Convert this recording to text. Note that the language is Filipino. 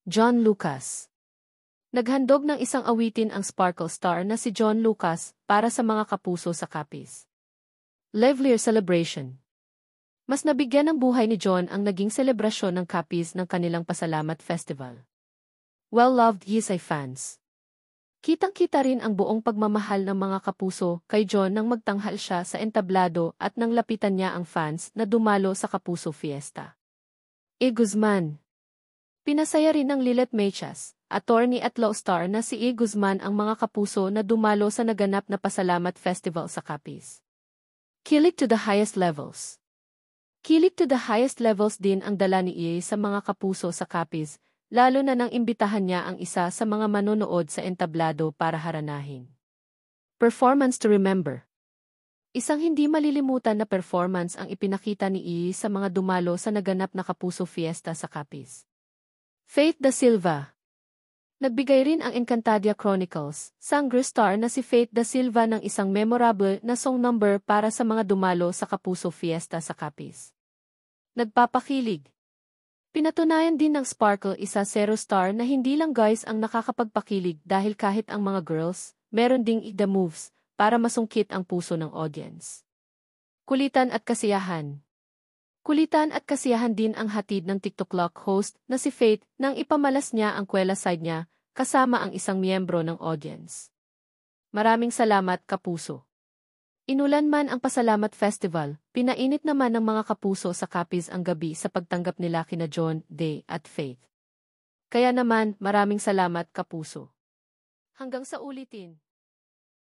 John Lucas. Naghandog ng isang awitin ang Sparkle Star na si John Lucas para sa mga kapuso sa Capiz. Livelier celebration. Mas nabigyan ng buhay ni John ang naging selebrasyon ng Capiz ng kanilang Pasalamat Festival. Well-loved Yesay fans. Kitang-kita rin ang buong pagmamahal ng mga kapuso kay John nang magtanghal siya sa entablado at nang lapitan niya ang fans na dumalo sa Kapuso Fiesta. E. Guzman. Pinasaya rin ng Lilet Mechas, attorney at law star na si E. Guzman ang mga kapuso na dumalo sa naganap na Pasalamat Festival sa Capiz. Kilig to the highest levels. Kilig to the highest levels din ang dala ni E. sa mga kapuso sa Capiz, lalo na nang imbitahan niya ang isa sa mga manonood sa entablado para haranahin. Performance to remember. Isang hindi malilimutan na performance ang ipinakita ni E. sa mga dumalo sa naganap na Kapuso Fiesta sa Capiz. Faith Da Silva. Nagbigay rin ang Encantadia Chronicles, Sangre Star na si Faith Da Silva ng isang memorable na song number para sa mga dumalo sa Kapuso Fiesta sa Capiz. Nagpapakilig. Pinatunayan din ng Sparkle isa 0 star na hindi lang guys ang nakakapagpakilig dahil kahit ang mga girls, meron ding the moves para masungkit ang puso ng audience. Kulitan at kasiyahan. Kulitan at kasiyahan din ang hatid ng TikTok host na si Faith nang ipamalas niya ang kwela side niya kasama ang isang miyembro ng audience. Maraming salamat kapuso. Inulan man ang Pasalamat Festival, pinainit naman ng mga kapuso sa Capiz ang gabi sa pagtanggap nila kina John, Day at Faith. Kaya naman, maraming salamat kapuso. Hanggang sa ulitin.